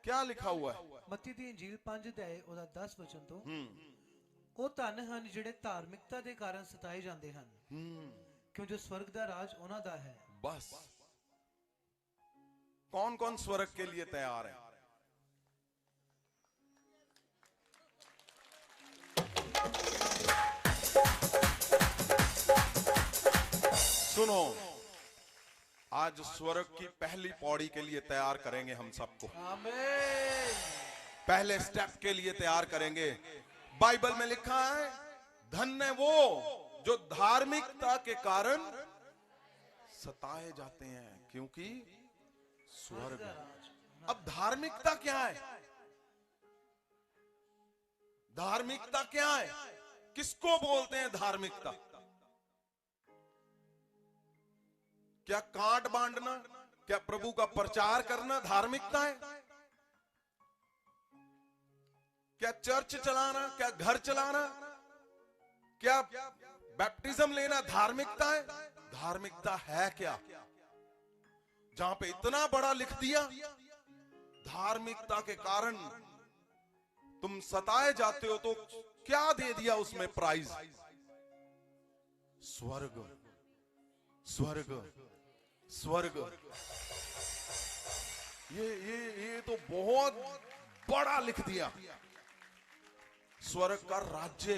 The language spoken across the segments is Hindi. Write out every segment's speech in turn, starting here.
क्या लिखा हुआ है? ਮੱਤੀ ਦੀ ਇੰਜੀਲ 5 ਅਧਿਆਏ ਉਹਦਾ 10 ਵਚਨ ਤੋਂ ਉਹ ਧਨ ਹਨ ਜਿਹੜੇ ਧਾਰਮਿਕਤਾ ਦੇ ਕਾਰਨ ਸਤਾਏ ਜਾਂਦੇ ਹਨ ਕਿਉਂ ਜੋ स्वर्ग ਦਾ ਰਾਜ ਉਹਨਾਂ ਦਾ है। बस कौन कौन स्वर्ग के लिए तैयार है? सुनो, आज स्वर्ग की पहली पौड़ी के लिए तैयार करेंगे हम सबको। आमीन। पहले स्टेप के लिए तैयार करेंगे। बाइबल में लिखा है, धन्य वो जो धार्मिकता के कारण सताए जाते हैं क्योंकि स्वर्ग। अब धार्मिकता क्या है? धार्मिकता क्या है? किसको बोलते हैं धार्मिकता? क्या कांट बांटना, क्या प्रभु का प्रचार करना धार्मिकता है? क्या चर्च चलाना, क्या घर चलाना, क्या बैप्टिज्म लेना धार्मिकता है? धार्मिकता है क्या? जहां पे इतना बड़ा लिख दिया, धार्मिकता के कारण तुम सताए जाते हो, तो क्या दे दिया उसमें प्राइज? स्वर्ग, स्वर्ग, स्वर्ग। ये तो बहुत बड़ा लिख दिया। स्वर्ग का राज्य,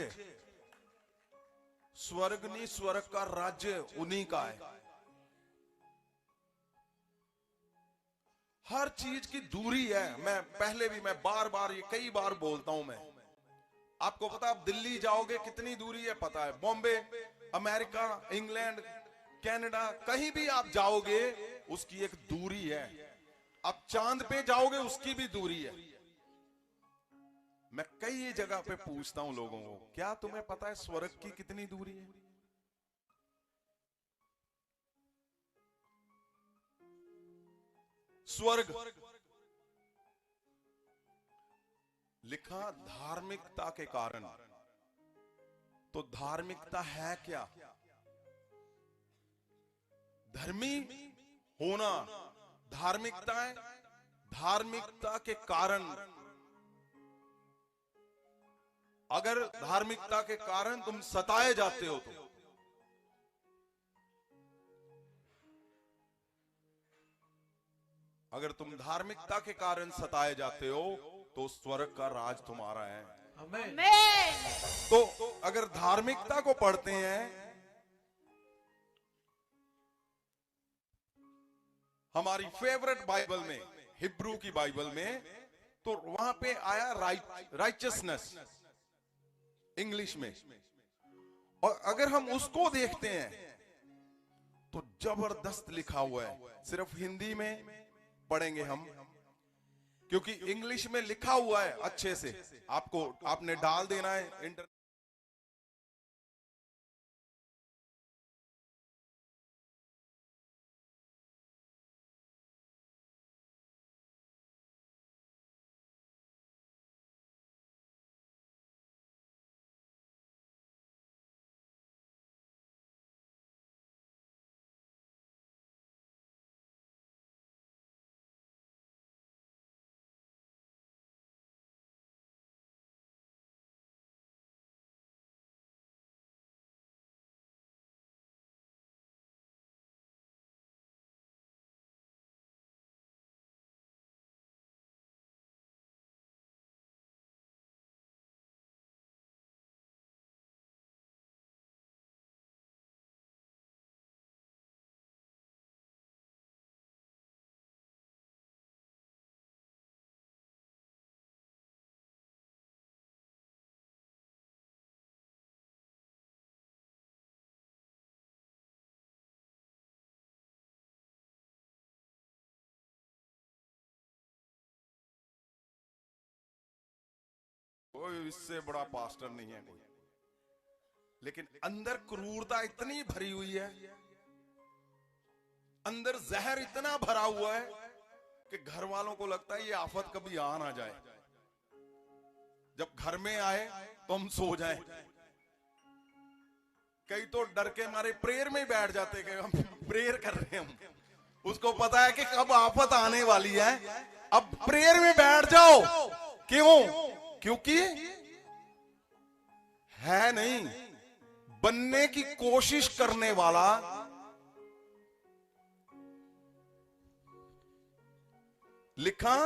स्वर्ग नहीं, स्वर्ग का राज्य उन्हीं का है। हर चीज की दूरी है। मैं पहले भी, मैं बार बार, ये कई बार बोलता हूं मैं। आपको पता, आप दिल्ली जाओगे कितनी दूरी है पता है? बॉम्बे, अमेरिका, इंग्लैंड, कनाडा, कहीं भी आप जाओगे उसकी एक दूरी है। आप चांद पे जाओगे उसकी भी दूरी है। मैं कई जगह पे पूछता हूं लोगों को, क्या तुम्हें पता है स्वर्ग की कितनी दूरी है? स्वर्ग लिखा धार्मिकता के कारण। तो धार्मिकता है क्या? धर्मी होना धार्मिकता है। धार्मिकता के कारण, अगर धार्मिकता के कारण तुम सताए जाते हो, तो अगर तुम धार्मिकता के कारण सताए जाते हो तो स्वर्ग का राज तुम्हारा है। आमीन। तो अगर धार्मिकता को पढ़ते हैं, हमारी फेवरेट बाइबल में, हिब्रू की बाइबल में, तो वहां पे आया राइचसनेस इंग्लिश में। और अगर हम उसको देखते हैं तो जबरदस्त लिखा हुआ है। सिर्फ हिंदी में पढ़ेंगे हम, क्योंकि इंग्लिश में लिखा हुआ है अच्छे से। आपने डाल देना है इंटर। कोई इससे बड़ा पास्टर नहीं है कोई। लेकिन अंदर क्रूरता इतनी भरी हुई है, अंदर जहर इतना भरा हुआ है कि घर वालों को लगता है ये आफत कभी आ ना जाए। जब घर में आए तो हम सो जाएं। कई तो डर के मारे प्रेयर में ही बैठ जाते कि हम प्रेयर कर रहे हैं, हम उसको पता है कि कब आफत आने वाली है, अब प्रेयर में बैठ जाओ। क्यों? क्योंकि है नहीं, बनने की कोशिश करने वाला लिखा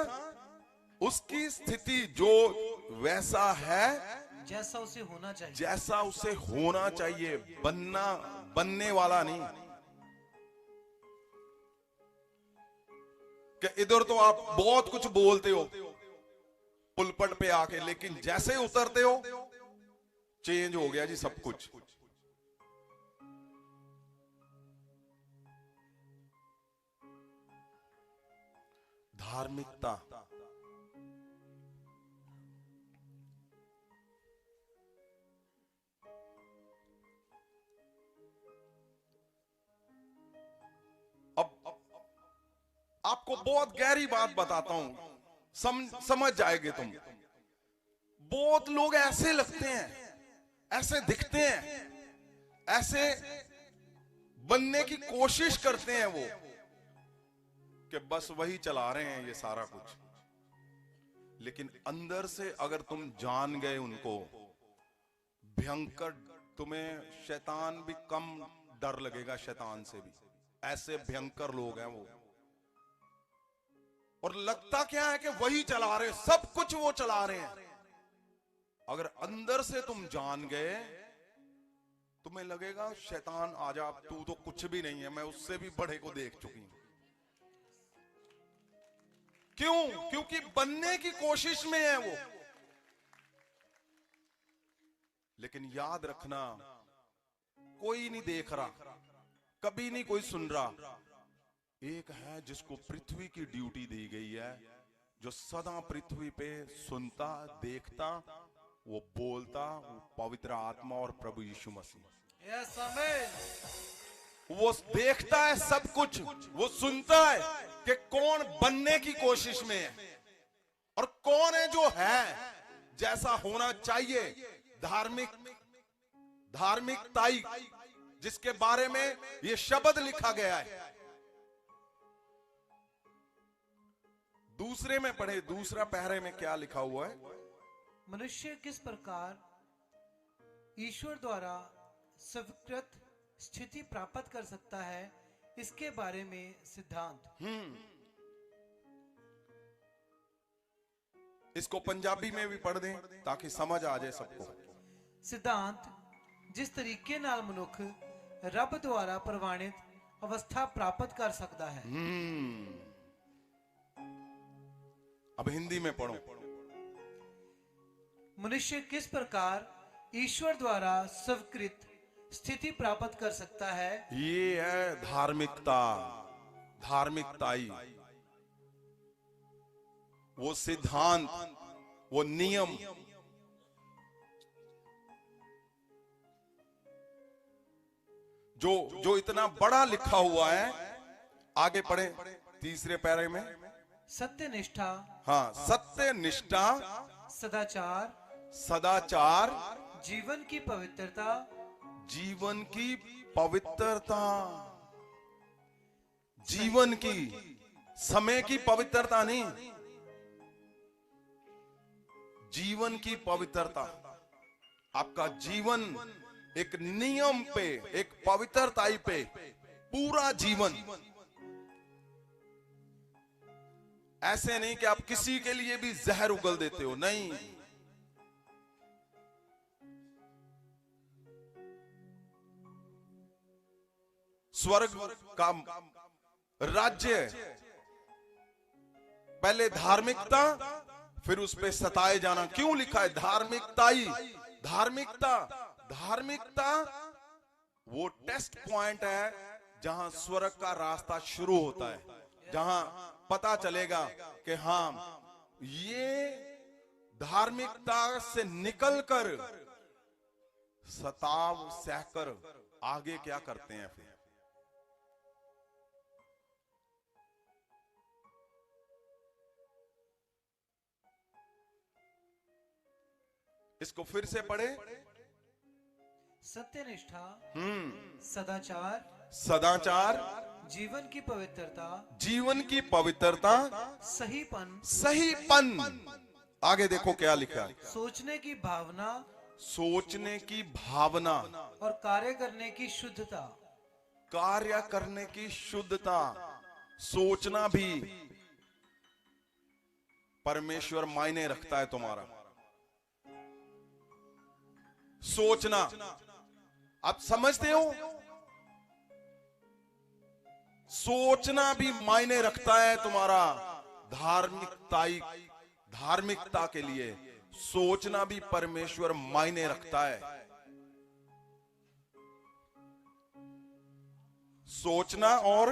उसकी स्थिति जो वैसा है जैसा उसे होना चाहिए, जैसा उसे होना चाहिए, बनने वाला नहीं। कि इधर तो आप बहुत कुछ बोलते हो पुलपट पे आके, लेकिन जैसे उतरते हो चेंज हो गया जी सब कुछ। धार्मिकता, अब आपको बहुत गहरी बात बताता हूं, समझ जाएंगे तुम। बहुत लोग ऐसे लगते हैं, ऐसे दिखते हैं, ऐसे बनने की कोशिश करते हैं वो, कि बस वही चला रहे हैं ये सारा कुछ। लेकिन अंदर से अगर तुम जान गए उनको, भयंकर, तुम्हें शैतान भी कम डर लगेगा शैतान से भी। ऐसे भयंकर लोग हैं वो। और लगता क्या है कि वही चला रहे, सब कुछ वो चला रहे हैं। अगर अंदर से तुम जान गए, तुम्हें लगेगा शैतान आजा, तू तो कुछ भी नहीं है, मैं उससे भी बड़े को देख चुकी हूं। क्यों? क्योंकि बनने की कोशिश में है वो। लेकिन याद रखना, कोई नहीं देख रहा, कभी नहीं कोई सुन रहा। एक है जिसको पृथ्वी की ड्यूटी दी गई है, जो सदा पृथ्वी पे सुनता, देखता, वो बोलता, वो पवित्र आत्मा और प्रभु यीशु मसीह। यस आमीन। वो देखता है सब कुछ, वो सुनता है कि कौन बनने की कोशिश में है और कौन है जो है जैसा होना चाहिए, धार्मिकताई, जिसके बारे में ये शब्द लिखा गया है। दूसरे में पढ़े, दूसरा पहरे में क्या लिखा हुआ है? मनुष्य किस प्रकार ईश्वर द्वारा स्वीकृत स्थिति प्राप्त कर सकता है, इसके बारे में सिद्धांत। इसको पंजाबी में भी पढ़ दें ताकि समझ आ जाए सबको। सिद्धांत जिस तरीके नाल मनुख रब द्वारा प्रवाणित अवस्था प्राप्त कर सकता है। अब हिंदी में पढ़ो। मनुष्य किस प्रकार ईश्वर द्वारा स्वीकृत स्थिति प्राप्त कर सकता है, ये है धार्मिकता, धार्मिकताई, वो सिद्धांत, वो नियम। जो इतना बड़ा लिखा हुआ है। आगे पढ़े तीसरे पैरे में। सत्य निष्ठा, हाँ, सत्य निष्ठा, सदाचार, सदाचार, जीवन की पवित्रता, जीवन की पवित्रता, जीवन की, समय की पवित्रता नहीं, जीवन की पवित्रता। आपका जीवन एक नियम पे, एक पवित्रताई पे, पूरा जीवन। ऐसे नहीं कि आप किसी के लिए भी जहर उगल देते हो, नहीं। स्वर्ग का राज्य पहले धार्मिकता, फिर उस पे सताए जाना। क्यों लिखा है धार्मिकताई? धार्मिकता, धार्मिकता वो टेस्ट पॉइंट है जहां स्वर्ग का रास्ता शुरू होता है, जहां पता चलेगा कि हाँ, ये धार्मिकता से निकलकर सताव सहकर आगे क्या करते हैं फिर। इसको फिर से पढ़े। सत्यनिष्ठा, सदाचार, सदाचार, जीवन की पवित्रता, जीवन की पवित्रता, सहीपन, सहीपन। आगे देखो क्या लिखा है, सोचने की भावना सोचने की भावना, और कार्य करने की शुद्धता। कार्य करने की शुद्धता। सोचना भी परमेश्वर मायने रखता है तुम्हारा। सोचना, आप समझते हो, सोचना भी मायने रखता है तुम्हारा धार्मिकता के लिए। सोचना भी परमेश्वर मायने रखता है। सोचना और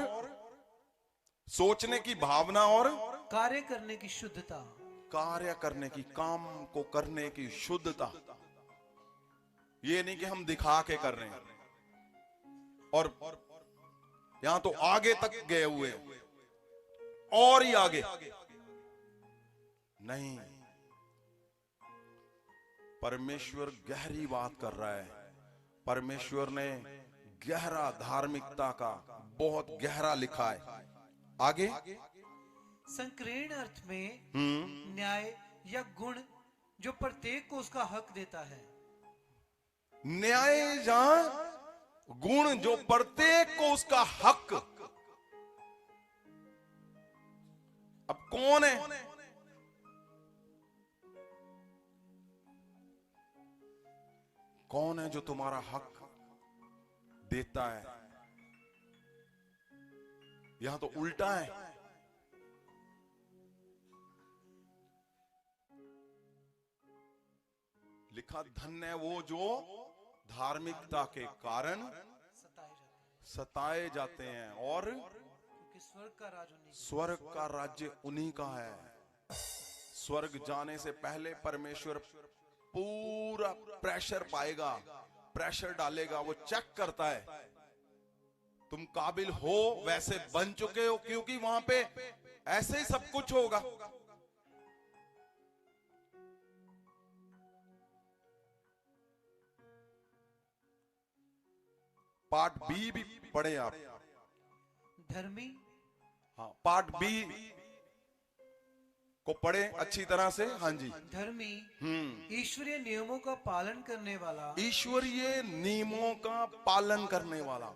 सोचने की भावना और कार्य करने की शुद्धता। कार्य करने की, काम को करने की शुद्धता। ये नहीं कि हम दिखा के कर रहे हैं और यहां तो आगे तक गए हुए हैं और ही आगे नहीं। परमेश्वर गहरी बात कर रहा है। परमेश्वर ने गहरा धार्मिकता का बहुत गहरा लिखा है। आगे संकीर्ण अर्थ में न्याय या गुण जो प्रत्येक को उसका हक देता है। न्याय या गुण जो प्रत्येक को उसका हक। अब कौन है? कौन है जो तुम्हारा हक देता है? यहां तो उल्टा है। लिखा, धन्य है वो जो धार्मिकता के कारण सताए जाते हैं और क्योंकि स्वर्ग का राज्य उन्हीं का है। स्वर्ग जाने से पहले परमेश्वर पूरा प्रेशर पाएगा, प्रेशर डालेगा। वो चेक करता है तुम काबिल हो, वैसे बन चुके हो, क्योंकि वहां पे ऐसे ही सब कुछ होगा। पार्ट बी भी पढ़े आप। धर्मी, हाँ, पार्ट बी को पढ़े अच्छी तरह से। हाँ जी। धर्मी ईश्वरीय नियमों का पालन करने वाला, ईश्वरीय नियमों का पालन करने वाला।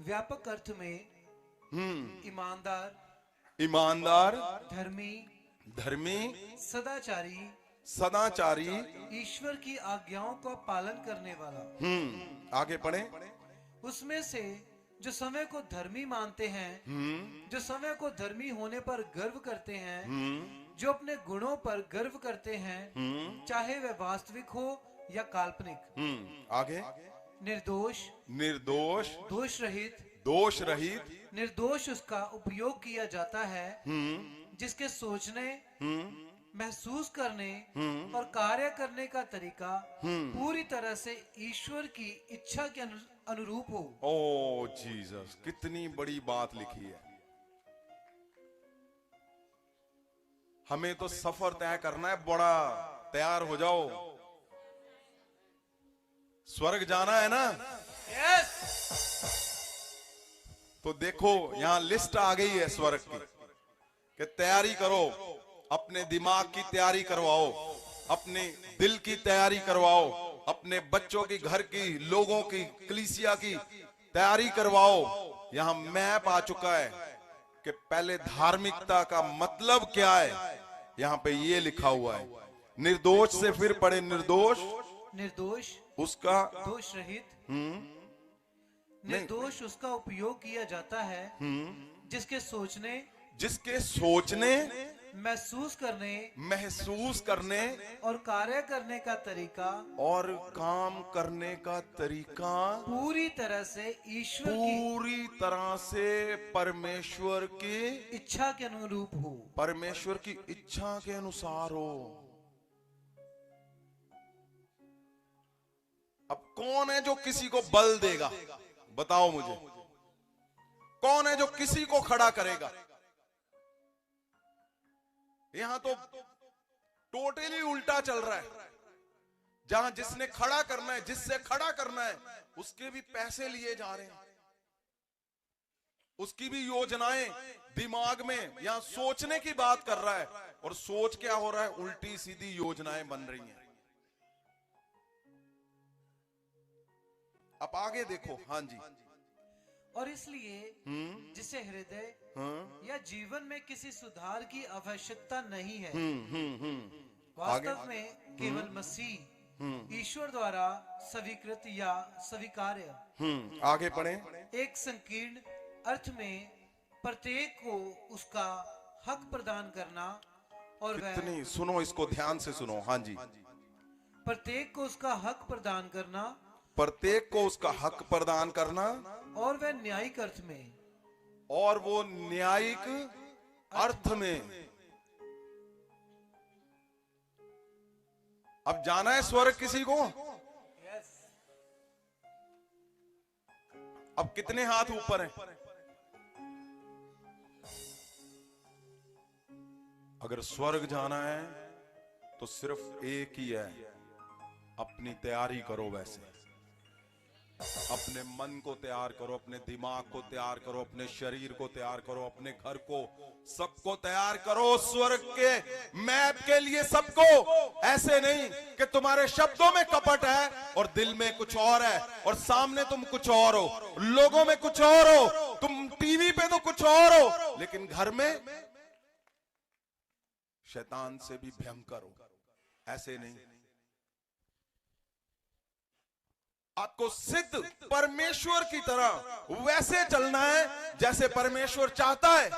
व्यापक अर्थ में ईमानदार, ईमानदार, धर्मी, धर्मी, सदाचारी, सदाचारी, ईश्वर की आज्ञाओं का पालन करने वाला। आगे पढ़े। उसमें से जो समय को धर्मी मानते हैं, जो समय को धर्मी होने पर गर्व करते हैं, जो अपने गुणों पर गर्व करते हैं, चाहे वह वास्तविक हो या काल्पनिक। आगे। निर्दोष, निर्दोष, दोष रहित, दोष रहित, निर्दोष उसका उपयोग किया जाता है, जिसके सोचने, महसूस करने और कार्य करने का तरीका पूरी तरह से ईश्वर की इच्छा के अनुरूप हो। ओ जीसस, कितनी बड़ी बात लिखी है। हमें तो सफर तय करना है बड़ा। तैयार हो जाओ, स्वर्ग जाना है ना। यस। तो देखो यहां लिस्ट आ गई है स्वर्ग की कि तैयारी करो, अपने दिमाग की तैयारी करवाओ, अपने दिल की तैयारी करवाओ, अपने बच्चों की, घर की, लोगों की, कलीसिया की तैयारी करवाओ। यहां मैप आ चुका है कि पहले धार्मिकता का मतलब क्या है। यहां पे ये लिखा हुआ है। निर्दोष से फिर पढ़े। निर्दोष, निर्दोष उसका, दोष रहित, निर्दोष उसका उपयोग किया जाता है, जिसके सोचने, महसूस करने और कार्य करने का तरीका और काम करने का तरीका पूरी तरह से ईश्वर पूरी तरह से परमेश्वर की इच्छा के अनुरूप हो। परमेश्वर की इच्छा के अनुसार हो। अब कौन है जो किसी को बल देगा? बताओ मुझे, कौन है जो किसी को खड़ा करेगा? यहां तो टोटली उल्टा चल रहा है। जहां जिससे खड़ा करना है, उसके भी पैसे लिए जा रहे हैं। उसकी भी योजनाएं दिमाग में या सोचने की बात कर रहा है, और सोच क्या हो रहा है, उल्टी सीधी योजनाएं बन रही हैं। अब आगे देखो। हाँ जी। और इसलिए जिसे हृदय या जीवन में किसी सुधार की आवश्यकता नहीं है, वास्तव में केवल मसीह ईश्वर द्वारा स्वीकृत या स्वीकार्य आगे पढ़े। एक संकीर्ण अर्थ में प्रत्येक को उसका हक प्रदान करना, और वह कितनी, सुनो इसको ध्यान से सुनो। हाँ जी। प्रत्येक को उसका हक प्रदान करना, प्रत्येक को उसका हक प्रदान करना, और वह न्यायिक अर्थ में, और वो न्यायिक अर्थ में। अब जाना है स्वर्ग किसी को? अब कितने हाथ ऊपर हैं? अगर स्वर्ग जाना है तो सिर्फ एक ही है, अपनी तैयारी करो। वैसे अपने मन को तैयार करो, अपने दिमाग को तैयार करो, अपने शरीर को तैयार करो, अपने घर को, सबको तैयार करो स्वर्ग के मैप के लिए। सबको, ऐसे नहीं कि तुम्हारे शब्दों में कपट है और दिल में कुछ और है, और सामने तुम कुछ और हो, लोगों में कुछ और हो, तुम टीवी पे तो कुछ और हो, लेकिन घर में शैतान से भी भयंकर हो। ऐसे नहीं। आपको सिद्ध परमेश्वर की तरह वैसे चलना है जैसे परमेश्वर चाहता है।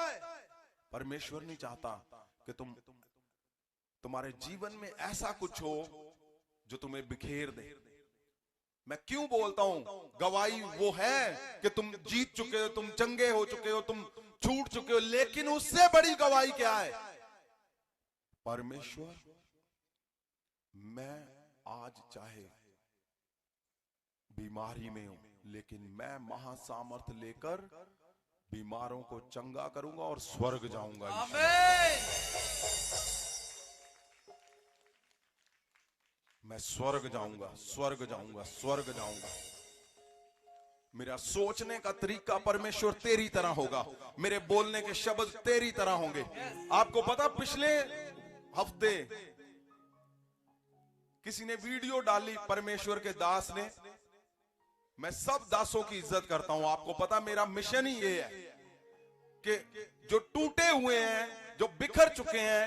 परमेश्वर नहीं चाहता कि तुम्हारे जीवन में ऐसा कुछ हो जो तुम्हें बिखेर दे। मैं क्यों बोलता हूं, गवाही वो है कि तुम जीत चुके हो, तुम चंगे हो चुके हो, तुम छूट चुके हो, लेकिन उससे बड़ी गवाही क्या है? परमेश्वर, मैं आज चाहे बीमारी में हूं, लेकिन मैं महासामर्थ लेकर बीमारों को चंगा करूंगा और स्वर्ग जाऊंगा। आमीन। मैं स्वर्ग जाऊंगा, स्वर्ग जाऊंगा, स्वर्ग जाऊंगा। मेरा सोचने का तरीका परमेश्वर तेरी तरह होगा, मेरे बोलने के शब्द तेरी तरह होंगे। आपको पता, पिछले हफ्ते किसी ने वीडियो डाली, परमेश्वर के दास ने। मैं सब दासों की इज्जत करता हूं। आपको पता, मेरा मिशन ही ये है कि जो टूटे हुए हैं, जो बिखर चुके हैं,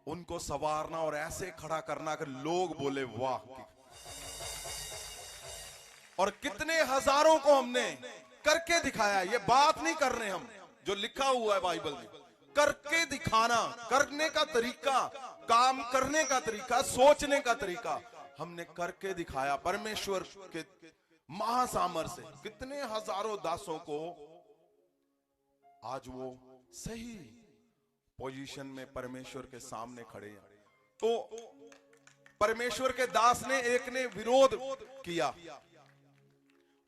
उनको संवारना और ऐसे खड़ा करना कि लोग बोले वाह। और कितने हजारों को हमने करके दिखाया। ये बात नहीं कर रहे हम, जो लिखा हुआ है बाइबल में, करके दिखाना, करने का तरीका, काम करने का तरीका, सोचने का तरीका हमने करके दिखाया। परमेश्वर के महासामर्थ से कितने हजारों दासों को आज वो सही पोजीशन में परमेश्वर के सामने खड़े हैं। तो परमेश्वर के दास ने, एक ने विरोध किया,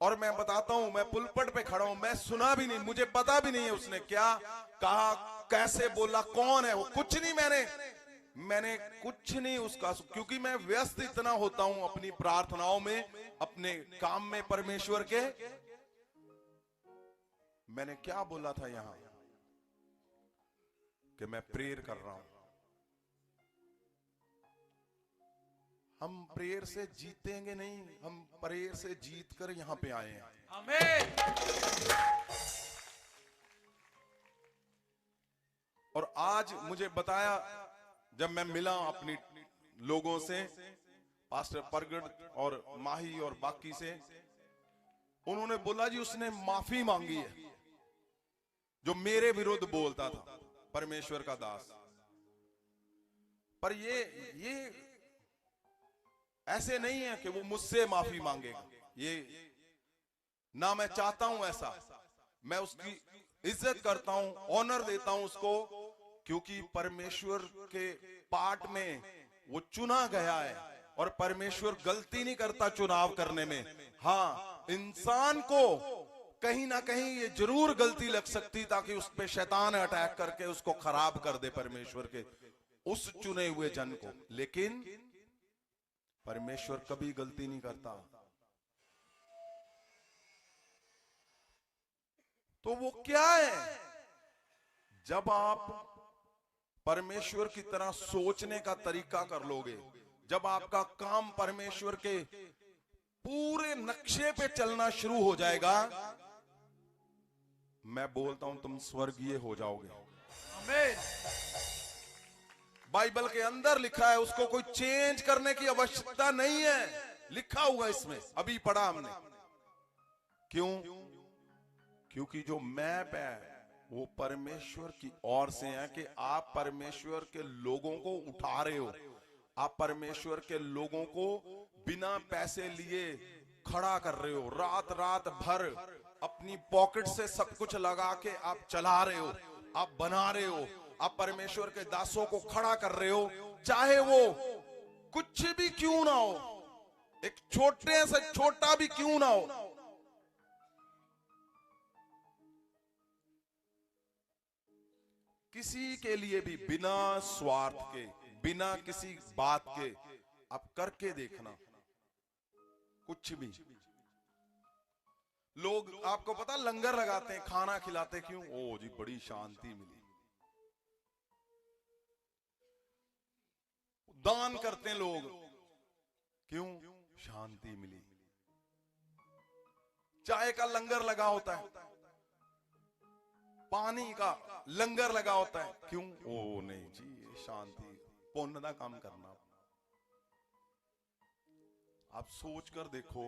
और मैं बताता हूं, मैं पुलपट पे खड़ा हूं, मैं सुना भी नहीं, मुझे पता भी नहीं है उसने क्या कहा, कैसे बोला, कौन है वो, कुछ नहीं। मैंने कुछ नहीं उसका, क्योंकि मैं व्यस्त इतना होता हूं अपनी प्रार्थनाओं में, अपने काम में परमेश्वर के। मैंने क्या बोला था यहां कि मैं प्रेयर कर रहा हूं। हम प्रेयर से जीतेंगे नहीं, हम प्रेयर से जीत कर यहां पे आए हैं। आमीन। और आज मुझे बताया, जब मैं मिला अपनी लोगों से, पास्टर प्रगट और माही और बाकी से, उन्होंने बोला जी उसने माफी मांगी है जो मेरे विरुद्ध बोलता था, परमेश्वर का दास। पर ये ऐसे नहीं है कि वो मुझसे माफी मांगेगा, ये ना मैं चाहता हूं ऐसा। मैं उसकी इज्जत करता हूं, ऑनर देता हूं उसको, क्योंकि परमेश्वर के पार्ट में वो चुना गया है। और परमेश्वर गलती नहीं करता चुनाव करने में। हाँ, इंसान को कहीं ना कहीं ये जरूर गलती लग सकती, ताकि उस पे शैतान अटैक करके उसको खराब कर दे, परमेश्वर के उस चुने हुए जन को। लेकिन परमेश्वर कभी गलती नहीं करता। तो वो क्या है? जब आप परमेश्वर की तरह सोचने का तरीका कर लोगे, जब आपका काम परमेश्वर के पूरे नक्शे पे चलना शुरू हो जाएगा, मैं बोलता हूं तुम स्वर्गीय हो जाओगे। आमीन। बाइबल के अंदर लिखा है, उसको कोई चेंज करने की आवश्यकता नहीं है, लिखा हुआ इसमें, अभी पढ़ा हमने। क्यों? क्योंकि जो मैप है वो परमेश्वर की ओर से है कि आप परमेश्वर के लोगों को उठा रहे हो, आप परमेश्वर के लोगों को बिना पैसे लिए खड़ा कर रहे हो, रात रात भर अपनी पॉकेट से सब कुछ लगा के आप चला रहे हो, आप बना रहे हो, आप परमेश्वर के दासों को खड़ा कर रहे हो, चाहे वो कुछ भी क्यों ना हो, एक छोटे से छोटा भी क्यों ना हो। किसी के लिए भी बिना स्वार्थ के, बिना किसी बात के आप करके देखना, कुछ भी। लोग आपको पता लंगर लगाते हैं, खाना खिलाते क्यों? ओ जी बड़ी शांति मिली। दान करते हैं लोग क्यों? शांति मिली। चाय का लंगर लगा होता है, पानी का लंगर लगा होता है क्यों? ओ नहीं जी, शांति, पुण्य का काम करना। आप सोच कर देखो,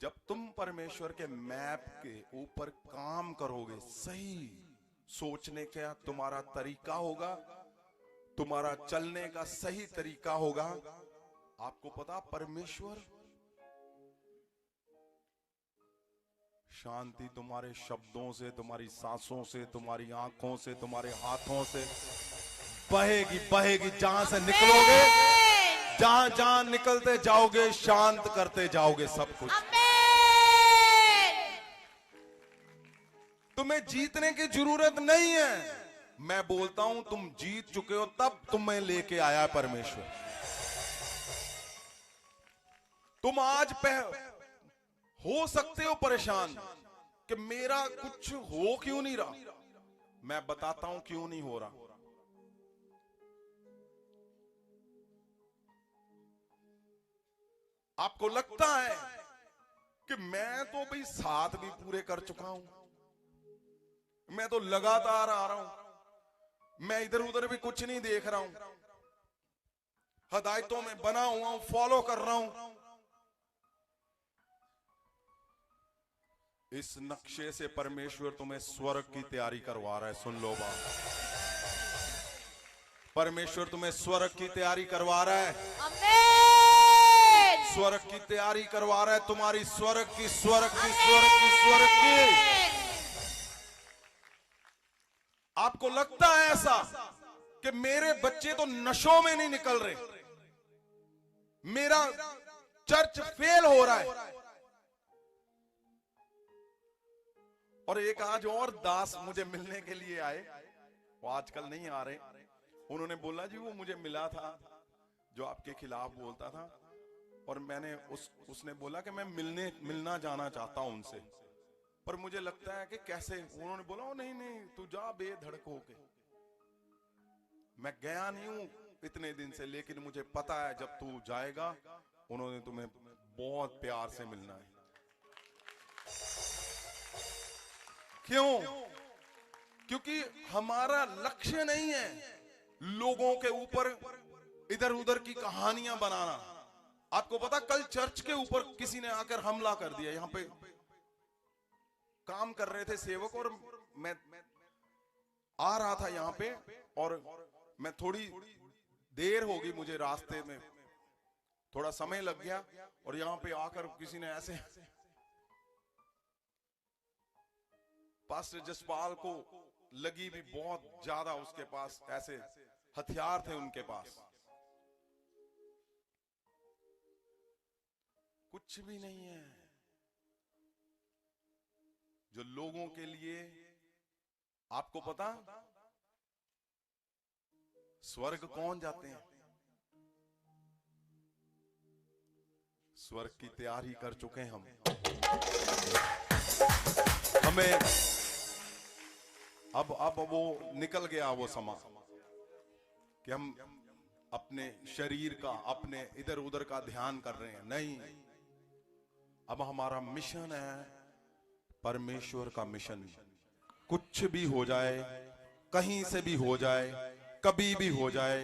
जब तुम परमेश्वर के मैप के ऊपर काम करोगे, सही सोचने का तुम्हारा तरीका होगा, तुम्हारा चलने का सही तरीका होगा, आपको पता परमेश्वर शांति तुम्हारे शब्दों से, तुम्हारी सांसों से, तुम्हारी आंखों से, तुम्हारे हाथों से बहेगी बहेगी। जहां से निकलोगे, जहां जहां निकलते जाओगे, शांत करते जाओगे सब कुछ। तुम्हें जीतने की जरूरत नहीं है, मैं बोलता हूं तुम जीत चुके हो, तब तुम्हें लेके आया परमेश्वर। तुम आज हो सकते हो परेशान कि मेरा कुछ हो क्यों नहीं रहा, मैं बताता हूं क्यों नहीं हो रहा। आपको लगता है कि मैं तो भाई 7 भी पूरे कर चुका हूं, मैं तो लगातार आ रहा हूं, मैं इधर उधर भी कुछ नहीं देख रहा हूं, हदायतों में बना हुआ हूं, फॉलो कर रहा हूं। इस नक्शे से परमेश्वर तुम्हें स्वर्ग की तैयारी करवा रहा है। सुन लो बात, परमेश्वर तुम्हें स्वर्ग की तैयारी करवा रहा है। आमीन। स्वर्ग की तैयारी करवा रहा है, तुम्हारी स्वर्ग की, स्वर्ग की, स्वर्ग की, स्वर्ग की। आपको लगता है ऐसा कि मेरे बच्चे तो नशों में नहीं निकल रहे, मेरा चर्च फेल हो रहा है। और एक आज और दास मुझे मिलने के लिए आए, वो आजकल नहीं आ रहे। उन्होंने बोला जी वो मुझे मिला था जो आपके खिलाफ बोलता था, और मैंने उसने बोला कि मैं मिलना जाना चाहता हूं उनसे, पर मुझे लगता है कि कैसे। उन्होंने बोला ओ नहीं नहीं तू जा बेधड़क होके। मैं गया नहीं हूं इतने दिन से, लेकिन मुझे पता है जब तू जाएगा उन्होंने तुम्हें बहुत प्यार से मिलना है। क्यों? क्योंकि हमारा लक्ष्य नहीं है लोगों के ऊपर इधर उधर की कहानियां बनाना। आपको पता कल चर्च के ऊपर किसी ने आकर हमला कर दिया। यहां पे काम कर रहे थे सेवक, और मैं आ रहा था यहां पे, और मैं थोड़ी देर हो गई, मुझे रास्ते में थोड़ा समय लग गया, और यहां पे आकर किसी ने ऐसे, पास्टर जसपाल को लगी भी बहुत ज्यादा, उसके पास ऐसे हथियार थे उनके पास। कुछ भी नहीं है। जो लोगों के लिए, आपको पता स्वर्ग कौन जाते हैं? स्वर्ग की तैयारी कर चुके हैं हम। हमें अब वो निकल गया वो समा कि हम अपने शरीर का, अपने इधर उधर का ध्यान कर रहे हैं। नहीं, अब हमारा मिशन है परमेश्वर का मिशन। कुछ भी हो जाए, कहीं से भी हो जाए, कभी भी हो जाए,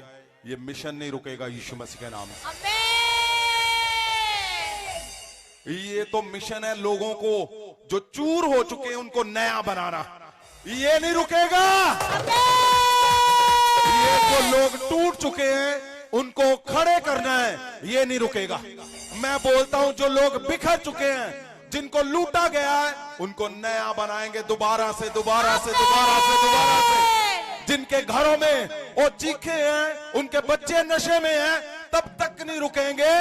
ये मिशन नहीं रुकेगा यीशु मसीह के नाम से। आमेन। ये तो मिशन है लोगों को जो चूर हो चुके हैं उनको नया बनाना। ये नहीं रुकेगा। ये जो लोग टूट चुके हैं उनको खड़े करना है, ये नहीं रुकेगा। मैं बोलता हूं जो लोग बिखर चुके हैं, जिनको लूटा गया है, उनको नया बनाएंगे दोबारा से, दोबारा से, दोबारा से, दोबारा से। जिनके घरों में वो चीखे हैं, उनके बच्चे नशे में हैं, तब तक नहीं रुकेंगे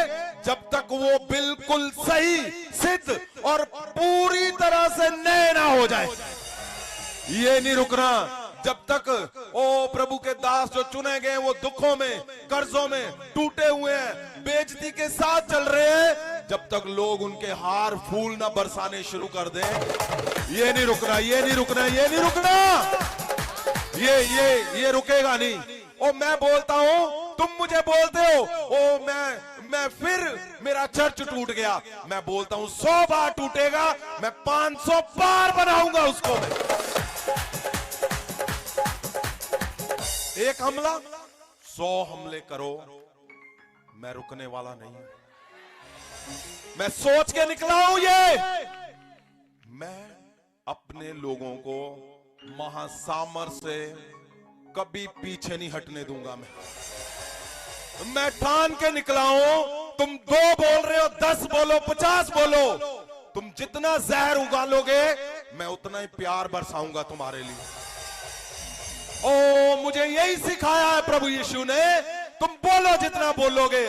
जब तक वो बिल्कुल सही, सिद्ध और पूरी तरह से नए ना हो जाए। ये नहीं रुकना जब तक ओ प्रभु के दास जो चुने गए वो दुखों में, कर्जों में टूटे हुए हैं, बेइज्जती के साथ चल रहे हैं, जब तक लोग उनके हार फूल ना बरसाने शुरू कर दें। ये नहीं रुकना, ये नहीं रुकना, ये नहीं रुकना। ये रुकेगा नहीं। ओ मैं बोलता हूं, तुम मुझे बोलते हो ओ मैं फिर मेरा चर्च टूट गया। मैं बोलता हूं 100 बार टूटेगा, मैं 500 बार बनाऊंगा उसको। एक हमला, 100 हमले करो, मैं रुकने वाला नहीं। मैं सोच के निकला हूं ये, मैं अपने लोगों को महासामर्थ से कभी पीछे नहीं हटने दूंगा। मैं ठान के निकला हूं। तुम 2 बोल रहे हो, 10 बोलो, 50 बोलो, तुम जितना जहर उगालोगे मैं उतना ही प्यार बरसाऊंगा तुम्हारे लिए। ओ मुझे यही सिखाया है प्रभु यीशु ने, तुम बोलो जितना बोलोगे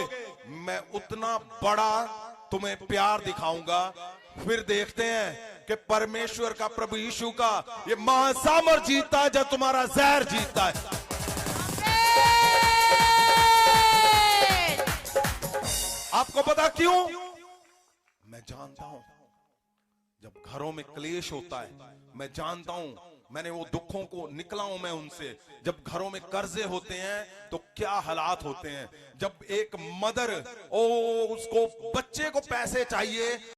मैं उतना बड़ा तुम्हें प्यार दिखाऊंगा। फिर देखते हैं कि परमेश्वर का, प्रभु यीशु का ये महासामर्थ जीतता है जब तुम्हारा जहर जीतता है। आपको पता क्यों? मैं जानता हूं जब घरों में क्लेश होता है, मैं जानता हूं, मैंने वो दुखों को निकला हूं मैं उनसे। जब घरों में कर्जे होते हैं तो क्या हालात होते हैं। जब एक मदर उसको बच्चे को पैसे चाहिए